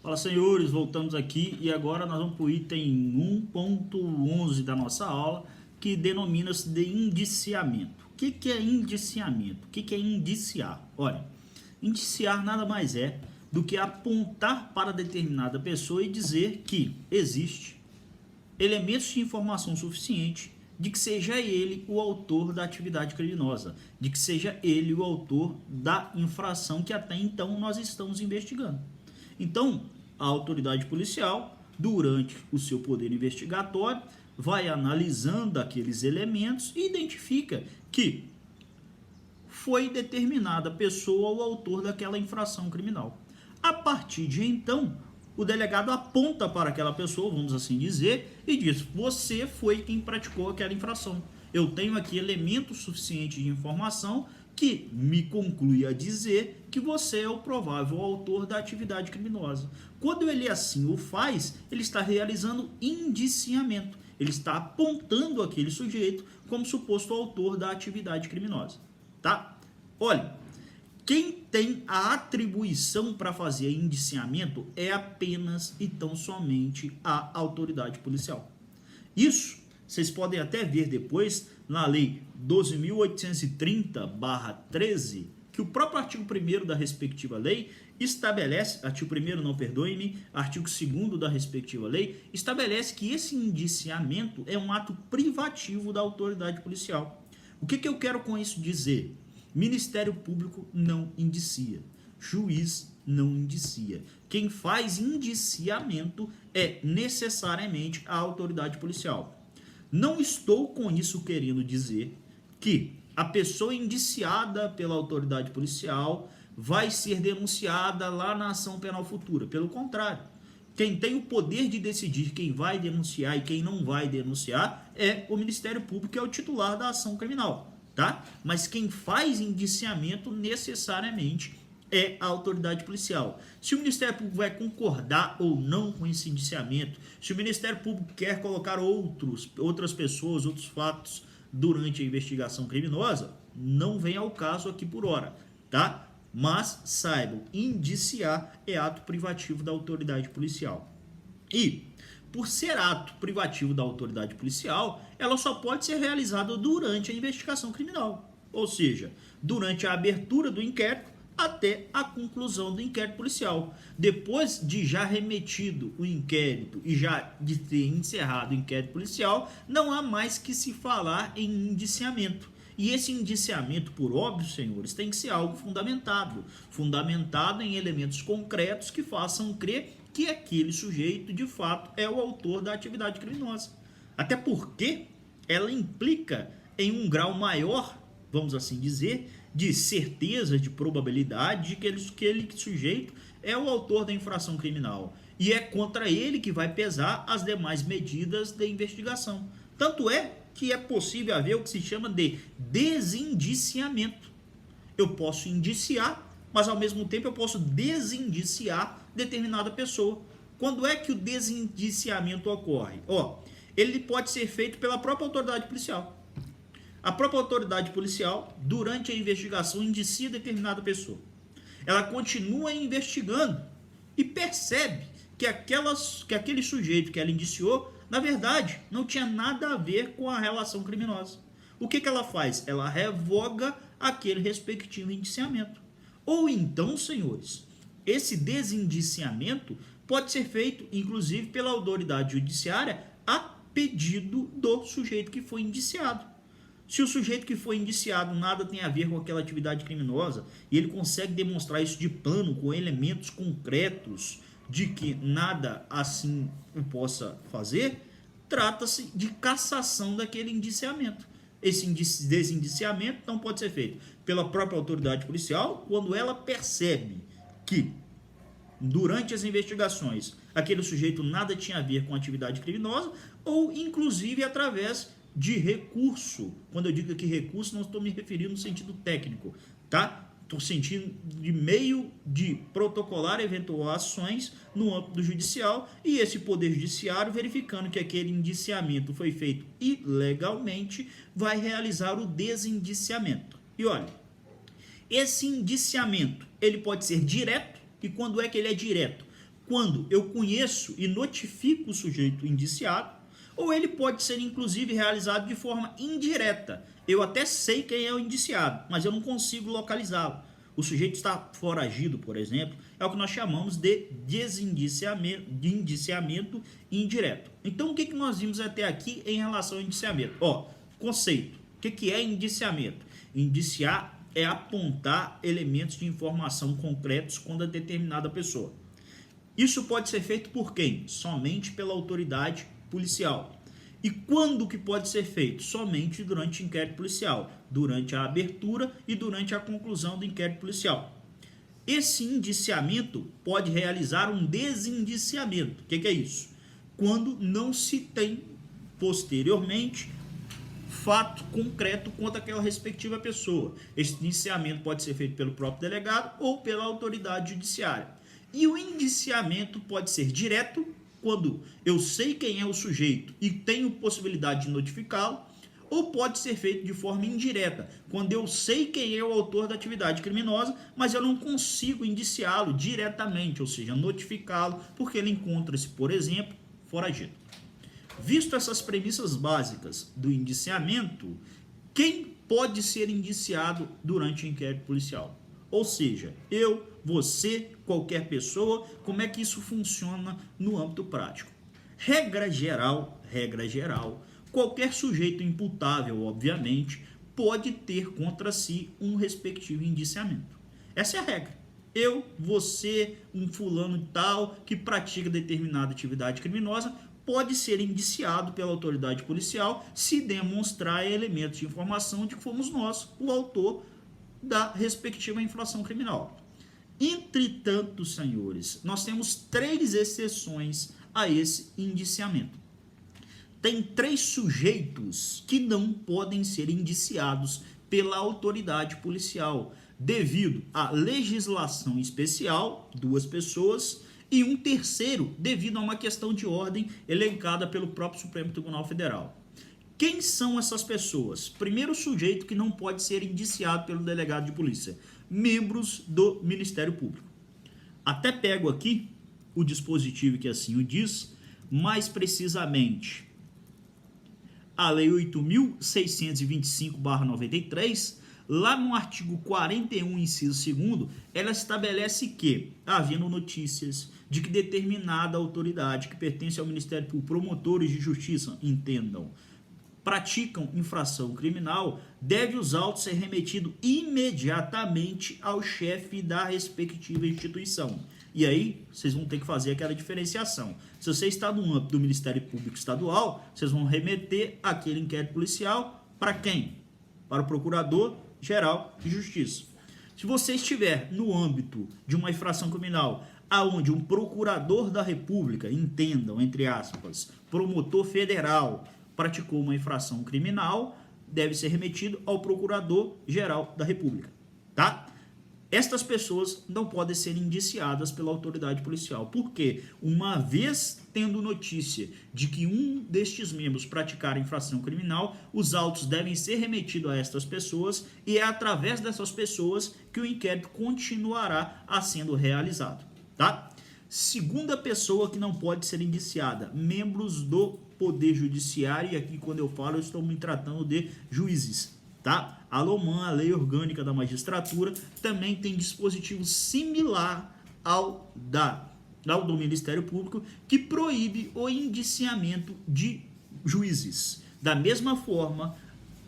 Fala, senhores, voltamos aqui e agora nós vamos para o item 1.11 da nossa aula, que denomina-se de indiciamento. O que é indiciamento? O que é indiciar? Olha, indiciar nada mais é do que apontar para determinada pessoa e dizer que existe elementos de informação suficiente de que seja ele o autor da atividade criminosa, de que seja ele o autor da infração que até então nós estamos investigando. Então, a autoridade policial, durante o seu poder investigatório, vai analisando aqueles elementos e identifica que foi determinada pessoa o autor daquela infração criminal. A partir de então, o delegado aponta para aquela pessoa, vamos assim dizer, e diz: você foi quem praticou aquela infração. Eu tenho aqui elementos suficientes de informação que me conclui a dizer que você é o provável autor da atividade criminosa. Quando ele assim o faz, ele está realizando indiciamento. Ele está apontando aquele sujeito como suposto autor da atividade criminosa. Tá? Olha, quem tem a atribuição para fazer indiciamento é apenas e tão somente a autoridade policial. Isso vocês podem até ver depois na Lei 12.830/13, que o próprio artigo 1º da respectiva lei estabelece, artigo 1º não, perdoe-me, artigo 2º da respectiva lei, estabelece que esse indiciamento é um ato privativo da autoridade policial. O que eu quero com isso dizer? Ministério Público não indicia, juiz não indicia. Quem faz indiciamento é necessariamente a autoridade policial. Não estou com isso querendo dizer que a pessoa indiciada pela autoridade policial vai ser denunciada lá na ação penal futura. Pelo contrário, quem tem o poder de decidir quem vai denunciar e quem não vai denunciar é o Ministério Público, que é o titular da ação criminal. Tá? Mas quem faz indiciamento necessariamente é a autoridade policial. Se o Ministério Público vai concordar ou não com esse indiciamento, se o Ministério Público quer colocar outras pessoas, outros fatos durante a investigação criminosa, não vem ao caso aqui por hora, tá? Mas saibam, indiciar é ato privativo da autoridade policial. E por ser ato privativo da autoridade policial, ela só pode ser realizada durante a investigação criminal, ou seja, durante a abertura do inquérito até a conclusão do inquérito policial. Depois de já remetido o inquérito e já de ter encerrado o inquérito policial, não há mais que se falar em indiciamento. E esse indiciamento, por óbvio, senhores, tem que ser algo fundamentado em elementos concretos que façam crer que aquele sujeito, de fato, é o autor da atividade criminosa. Até porque ela implica em um grau maior, vamos assim dizer, de certeza, de probabilidade de que aquele sujeito é o autor da infração criminal. E é contra ele que vai pesar as demais medidas de investigação. Tanto é que é possível haver o que se chama de desindiciamento. Eu posso indiciar, mas ao mesmo tempo eu posso desindiciar determinada pessoa. Quando é que o desindiciamento ocorre? Ele pode ser feito pela própria autoridade policial. A própria autoridade policial, durante a investigação, indicia determinada pessoa. Ela continua investigando e percebe que aquele sujeito que ela indiciou, na verdade, não tinha nada a ver com a relação criminosa. O que ela faz? Ela revoga aquele respectivo indiciamento. Ou então, senhores, esse desindiciamento pode ser feito, inclusive, pela autoridade judiciária a pedido do sujeito que foi indiciado. Se o sujeito que foi indiciado nada tem a ver com aquela atividade criminosa e ele consegue demonstrar isso de plano, com elementos concretos de que nada assim o possa fazer, trata-se de cassação daquele indiciamento. Esse desindiciamento então pode ser feito pela própria autoridade policial quando ela percebe que durante as investigações aquele sujeito nada tinha a ver com a atividade criminosa, ou inclusive através de recurso. Quando eu digo aqui recurso, não estou me referindo no sentido técnico, tá? Estou sentindo de meio de protocolar eventuais ações no âmbito do judicial, e esse poder judiciário, verificando que aquele indiciamento foi feito ilegalmente, vai realizar o desindiciamento. E olha, esse indiciamento, ele pode ser direto. E quando é que ele é direto? quando eu conheço e notifico o sujeito indiciado, ou ele pode ser, inclusive, realizado de forma indireta. Eu até sei quem é o indiciado, mas eu não consigo localizá-lo. O sujeito está foragido, por exemplo, é o que nós chamamos de indiciamento indireto. Então, o que nós vimos até aqui em relação ao indiciamento? Conceito. O que é indiciamento? Indiciar é apontar elementos de informação concretos contra determinada pessoa. Isso pode ser feito por quem? Somente pela autoridade policial. E quando que pode ser feito? Somente durante o inquérito policial, durante a abertura e durante a conclusão do inquérito policial. Esse indiciamento pode realizar um desindiciamento. O que é isso? Quando não se tem posteriormente fato concreto contra aquela respectiva pessoa. Esse indiciamento pode ser feito pelo próprio delegado ou pela autoridade judiciária. E o indiciamento pode ser direto, quando eu sei quem é o sujeito e tenho possibilidade de notificá-lo, ou pode ser feito de forma indireta, quando eu sei quem é o autor da atividade criminosa, mas eu não consigo indiciá-lo diretamente, ou seja, notificá-lo, porque ele encontra-se, por exemplo, foragido. Visto essas premissas básicas do indiciamento, quem pode ser indiciado durante o inquérito policial? Ou seja, eu, você, qualquer pessoa, como é que isso funciona no âmbito prático? Regra geral, qualquer sujeito imputável, obviamente, pode ter contra si um respectivo indiciamento. Essa é a regra. Eu, você, um fulano tal, que pratica determinada atividade criminosa, pode ser indiciado pela autoridade policial se demonstrar elementos de informação de que fomos nós o autor da respectiva infração criminal. Entretanto, senhores, nós temos 3 exceções a esse indiciamento. Tem 3 sujeitos que não podem ser indiciados pela autoridade policial, devido à legislação especial, 2 pessoas, e um terceiro devido a uma questão de ordem elencada pelo próprio Supremo Tribunal Federal. Quem são essas pessoas? Primeiro sujeito que não pode ser indiciado pelo delegado de polícia: membros do Ministério Público. Até pego aqui o dispositivo que assim o diz, mais precisamente a Lei 8.625/93, lá no artigo 41, inciso 2º, ela estabelece que, havendo notícias de que determinada autoridade que pertence ao Ministério Público, promotores de justiça, entendam, praticam infração criminal, deve os autos ser remetido imediatamente ao chefe da respectiva instituição. E aí, vocês vão ter que fazer aquela diferenciação. Se você está no âmbito do Ministério Público Estadual, vocês vão remeter aquele inquérito policial para quem? Para o Procurador-Geral de Justiça. Se você estiver no âmbito de uma infração criminal, aonde um procurador da República, entendam, entre aspas, promotor federal, praticou uma infração criminal, deve ser remetido ao Procurador-Geral da República, tá? Estas pessoas não podem ser indiciadas pela autoridade policial, porque uma vez tendo notícia de que um destes membros praticar infração criminal, os autos devem ser remetidos a estas pessoas e é através dessas pessoas que o inquérito continuará a sendo realizado, tá? Segunda pessoa que não pode ser indiciada: membros do Poder Judiciário, e aqui quando eu falo eu estou me tratando de juízes, tá? A LOMAN, a Lei Orgânica da Magistratura, também tem dispositivo similar ao do Ministério Público, que proíbe o indiciamento de juízes. Da mesma forma,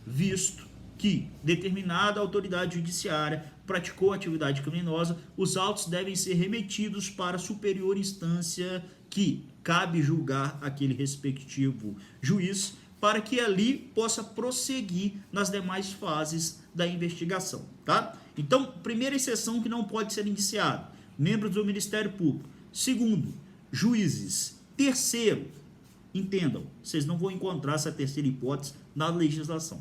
visto que determinada autoridade judiciária praticou atividade criminosa, os autos devem ser remetidos para a superior instância que cabe julgar aquele respectivo juiz, para que ali possa prosseguir nas demais fases da investigação, tá? Então, primeira exceção que não pode ser indiciado: membros do Ministério Público. Segundo, juízes. Terceiro, entendam, vocês não vão encontrar essa terceira hipótese na legislação.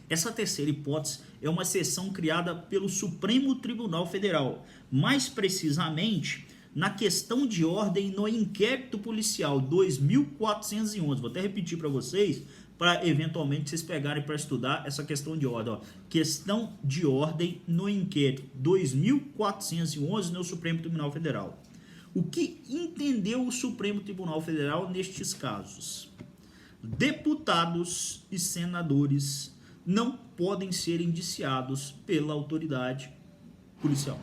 Essa terceira hipótese é uma exceção criada pelo Supremo Tribunal Federal, mais precisamente na questão de ordem no inquérito policial 2411. Vou até repetir para vocês, para eventualmente vocês pegarem para estudar essa questão de ordem. Questão de ordem no inquérito 2411 no Supremo Tribunal Federal. O que entendeu o Supremo Tribunal Federal nestes casos? Deputados e senadores não podem ser indiciados pela autoridade policial.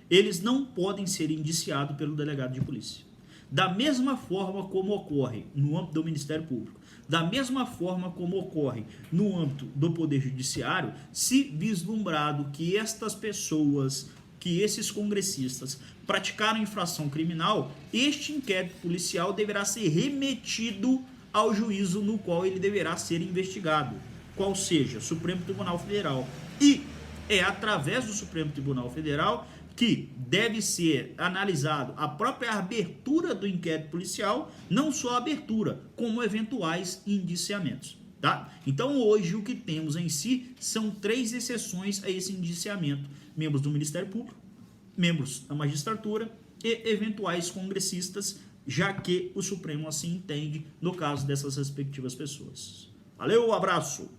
Eles não podem ser indiciados pelo delegado de polícia. Da mesma forma como ocorre no âmbito do Ministério Público, da mesma forma como ocorre no âmbito do Poder Judiciário, se vislumbrado que estas pessoas, que esses congressistas praticaram infração criminal, este inquérito policial deverá ser remetido ao juízo no qual ele deverá ser investigado, qual seja, Supremo Tribunal Federal. E é através do Supremo Tribunal Federal que deve ser analisado a própria abertura do inquérito policial, não só a abertura, como eventuais indiciamentos. Tá? Então hoje o que temos em si são 3 exceções a esse indiciamento: membros do Ministério Público, membros da magistratura e eventuais congressistas, já que o Supremo assim entende no caso dessas respectivas pessoas. Valeu, abraço!